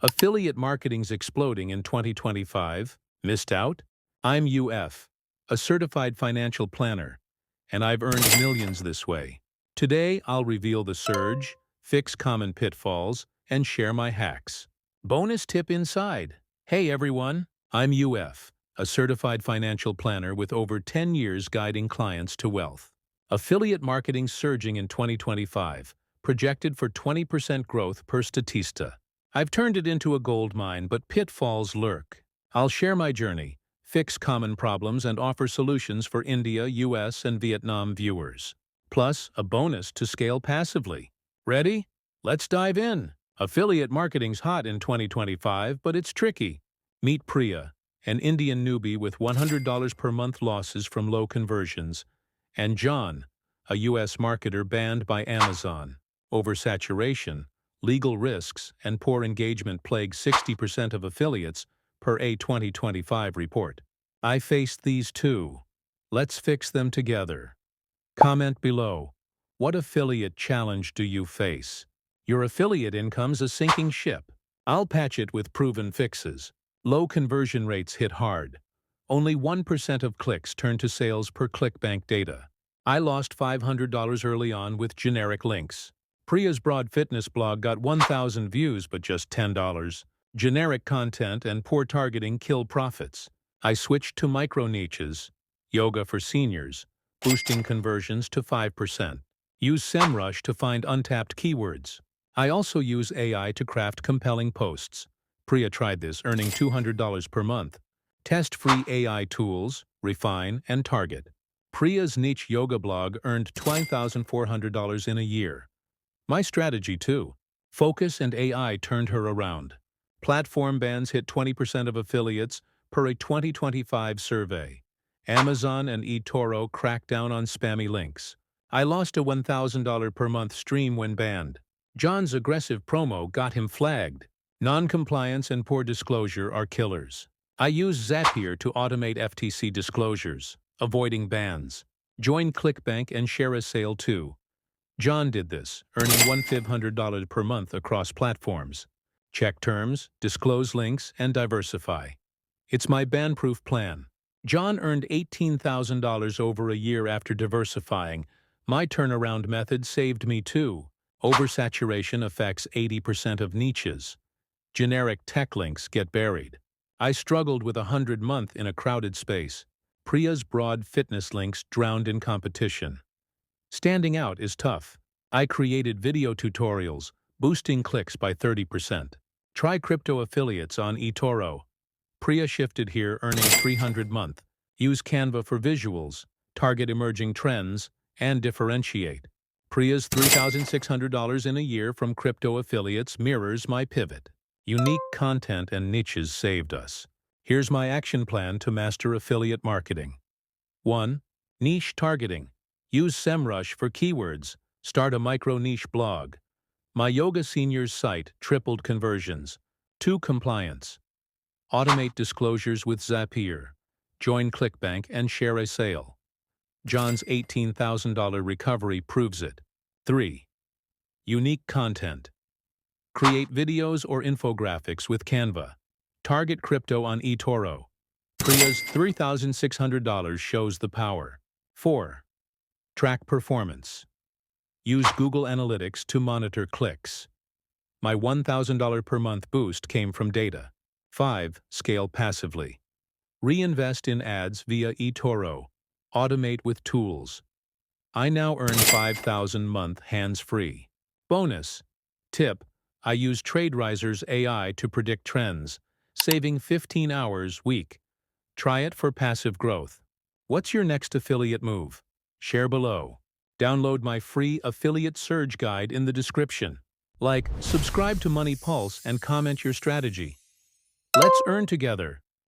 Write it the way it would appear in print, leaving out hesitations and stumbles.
Affiliate marketing's exploding in 2025. Missed out? I'm UF, a certified financial planner, and I've earned millions this way. Today, I'll reveal the surge, fix common pitfalls, and share my hacks. Bonus tip inside. Hey everyone, I'm UF, a certified financial planner with over 10 years guiding clients to wealth. Affiliate marketing surging in 2025, projected for 20% growth per Statista. I've turned it into a gold mine, but pitfalls lurk. I'll share my journey, fix common problems, and offer solutions for India, US, and Vietnam viewers. Plus, a bonus to scale passively. Ready? Let's dive in. Affiliate marketing's hot in 2025, but it's tricky. Meet Priya, an Indian newbie with $100 per month losses from low conversions, and John, a US marketer banned by Amazon. Oversaturation, legal risks, and poor engagement plague 60% of affiliates, per a 2025 report. I faced these too. Let's fix them together. Comment below. What affiliate challenge do you face? Your affiliate income's a sinking ship. I'll patch it with proven fixes. Low conversion rates hit hard. Only 1% of clicks turn to sales per ClickBank data. I lost $500 early on with generic links. Priya's broad fitness blog got 1,000 views but just $10. Generic content and poor targeting kill profits. I switched to micro niches, yoga for seniors, boosting conversions to 5%. Use SEMrush to find untapped keywords. I also use AI to craft compelling posts. Priya tried this, earning $200 per month. Test free AI tools, refine, and target. Priya's niche yoga blog earned $12,400 in a year. My strategy too. Focus and AI turned her around. Platform bans hit 20% of affiliates per a 2025 survey. Amazon and eToro cracked down on spammy links. I lost a $1,000 per month stream when banned. John's aggressive promo got him flagged. Non-compliance and poor disclosure are killers. I use Zapier to automate FTC disclosures, avoiding bans. Join ClickBank and share a sale too. John did this, earning $1,500 per month across platforms. Check terms, disclose links, and diversify. It's my ban-proof plan. John earned $18,000 over a year after diversifying. My turnaround method saved me too. Oversaturation affects 80% of niches. Generic tech links get buried. I struggled with 100-month in a crowded space. Priya's broad fitness links drowned in competition. Standing out is tough. I created video tutorials, boosting clicks by 30%. Try crypto affiliates on eToro. Priya shifted here, earning $300 a month. Use Canva for visuals, target emerging trends, and differentiate. Priya's $3,600 in a year from crypto affiliates mirrors my pivot. Unique content and niches saved us. Here's my action plan to master affiliate marketing. 1. Niche targeting. Use SEMrush for keywords. Start a micro-niche blog. My yoga seniors site tripled conversions. 2. Compliance. Automate disclosures with Zapier. Join ClickBank and share a sale. John's $18,000 recovery proves it. 3. Unique content. Create videos or infographics with Canva. Target crypto on eToro. Priya's $3,600 shows the power. 4. Track performance. Use Google Analytics to monitor clicks. My $1,000 per month boost came from data. 5. Scale passively. Reinvest in ads via eToro. Automate with tools. I now earn $5,000 a month hands-free. Bonus tip. I use TradeRiser's AI to predict trends, saving 15 hours a week. Try it for passive growth. What's your next affiliate move? Share below. Download my free affiliate surge guide in the description. Like, subscribe to Money Pulse, and comment your strategy. Let's earn together.